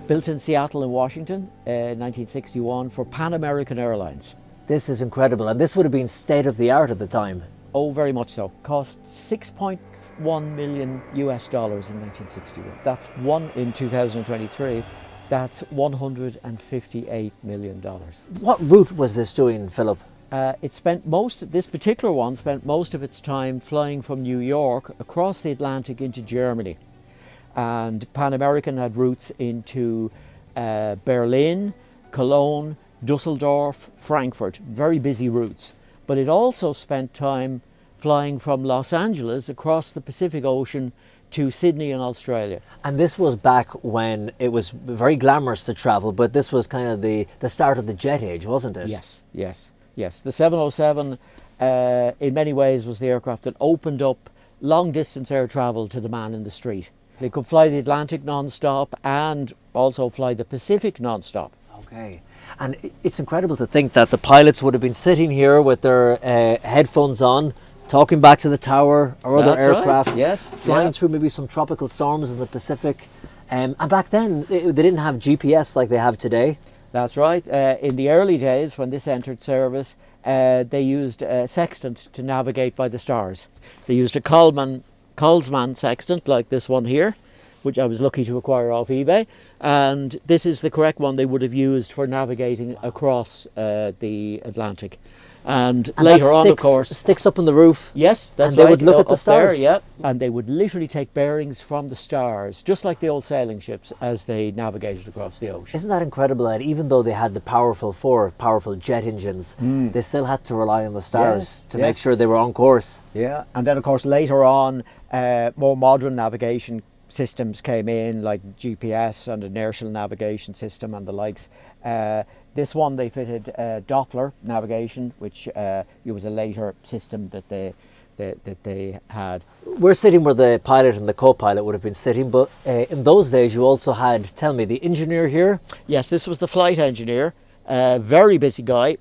built in Seattle and Washington in 1961 for Pan American Airlines. This is incredible, and this would have been state of the art at the time. Oh, very much so. Cost $6.1 million US in 1961. That's one in 2023. That's $158 million. What route was this doing, Philip? This particular one spent most of its time flying from New York across the Atlantic into Germany. And Pan American had routes into Berlin, Cologne, Dusseldorf, Frankfurt, very busy routes. But it also spent time flying from Los Angeles across the Pacific Ocean to Sydney in Australia. And this was back when it was very glamorous to travel, but this was kind of the start of the jet age, wasn't it? Yes. The 707 in many ways was the aircraft that opened up long distance air travel to the man in the street. They could fly the Atlantic non-stop and also fly the Pacific non-stop. Okay. And it's incredible to think that the pilots would have been sitting here with their headphones on, talking back to the tower or other aircraft, right. Yes, flying through maybe some tropical storms in the Pacific. And back then, they didn't have GPS like they have today. That's right. In the early days, when this entered service, they used a sextant to navigate by the stars. They used a Colsman sextant like this one here, which I was lucky to acquire off eBay. And this is the correct one they would have used for navigating across the Atlantic. And later on, of course, sticks up on the roof. Yes, that's right. And they would look at the stars. There, yeah, and they would literally take bearings from the stars, just like the old sailing ships, as they navigated across the ocean. Isn't that incredible? That even though they had the four powerful jet engines, they still had to rely on the stars to make sure they were on course. Yeah, and then of course later on, more modern navigation systems came in, like GPS and inertial navigation system and the likes. This one they fitted Doppler navigation, which was a later system that they had. We're sitting where the pilot and the co-pilot would have been sitting, but in those days you also had, tell me, the engineer here? Yes, this was the flight engineer, very busy guy.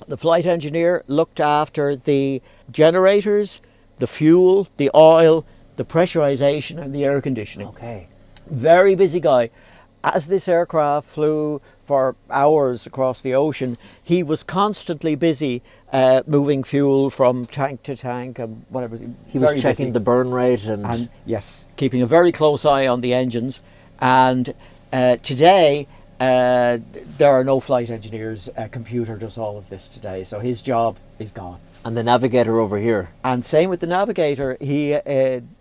The flight engineer looked after the generators, the fuel, the oil, the pressurization and the air conditioning. Okay. Very busy guy. As this aircraft flew for hours across the ocean, he was constantly busy moving fuel from tank to tank and whatever. He was checking the burn rate and yes, keeping a very close eye on the engines. And today, there are no flight engineers. A computer does all of this today, so his job is gone. And the navigator over here. And same with the navigator.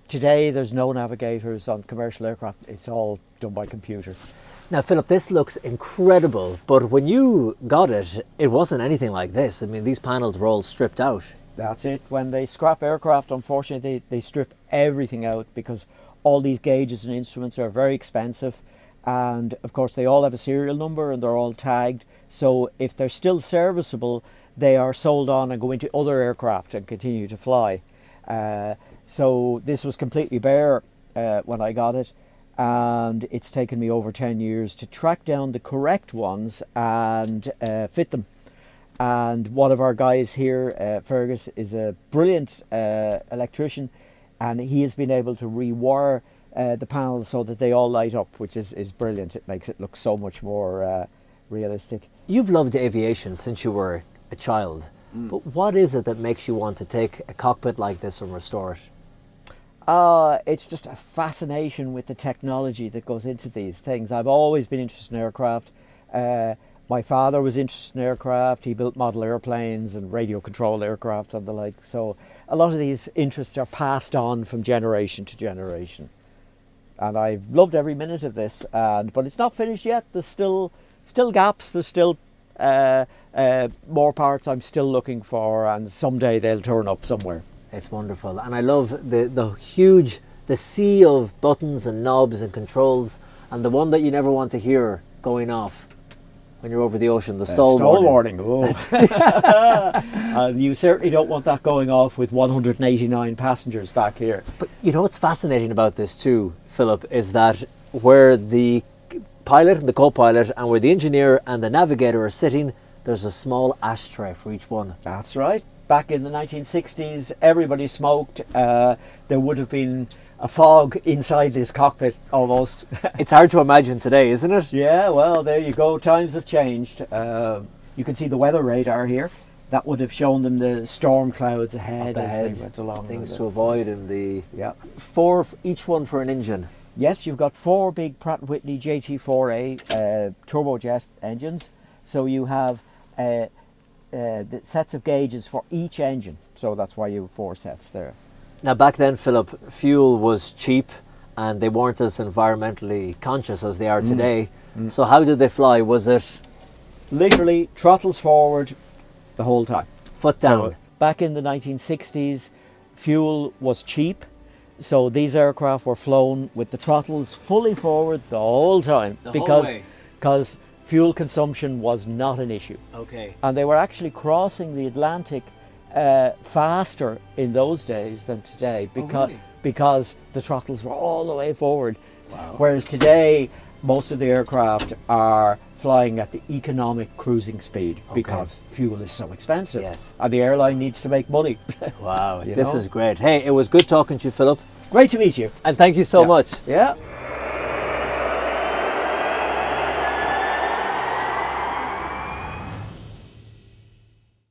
Today there's no navigators on commercial aircraft. It's all done by computer. Now, Philip, this looks incredible, but when you got it, it wasn't anything like this. I mean, these panels were all stripped out. That's it. When they scrap aircraft, unfortunately, they strip everything out because all these gauges and instruments are very expensive. And of course, they all have a serial number and they're all tagged. So if they're still serviceable, they are sold on and go into other aircraft and continue to fly. So this was completely bare when I got it, and it's taken me over 10 years to track down the correct ones and fit them. And one of our guys here, Fergus, is a brilliant electrician, and he has been able to rewire the panels so that they all light up, which is brilliant. It makes it look so much more realistic. You've loved aviation since you were a child, but what is it that makes you want to take a cockpit like this and restore it? It's just a fascination with the technology that goes into these things. I've always been interested in aircraft. My father was interested in aircraft. He built model airplanes and radio controlled aircraft and the like. So a lot of these interests are passed on from generation to generation. And I've loved every minute of this, but it's not finished yet. There's still gaps. There's still more parts I'm still looking for, and someday they'll turn up somewhere. It's wonderful, and I love the sea of buttons and knobs and controls, and the one that you never want to hear going off when you're over the ocean, the stall warning. And you certainly don't want that going off with 189 passengers back here. But you know what's fascinating about this too, Philip, is that where the pilot and the co-pilot and where the engineer and the navigator are sitting, there's a small ashtray for each one. That's right. Back in the 1960s, everybody smoked. There would have been a fog inside this cockpit almost. It's hard to imagine today, isn't it? Yeah, well, there you go. Times have changed. You can see the weather radar here. That would have shown them the storm clouds ahead as they went along. Things to avoid in the... Yeah. 4 each one for an engine. Yes, you've got 4 big Pratt & Whitney JT4A turbojet engines. So you have the sets of gauges for each engine. So that's why you have 4 sets there. Now back then, Philip, fuel was cheap and they weren't as environmentally conscious as they are today. So how did they fly? Was it... Literally throttles forward the whole time. Foot down. So back in the 1960s, fuel was cheap. So these aircraft were flown with the throttles fully forward the whole time because fuel consumption was not an issue. Okay. And they were actually crossing the Atlantic faster in those days than today because the throttles were all the way forward. Wow. Whereas today, most of the aircraft are flying at the economic cruising speed because fuel is so expensive. Yes. And the airline needs to make money. Wow, this is great. Hey, it was good talking to you, Philip. Great to meet you. And thank you so much. Yeah.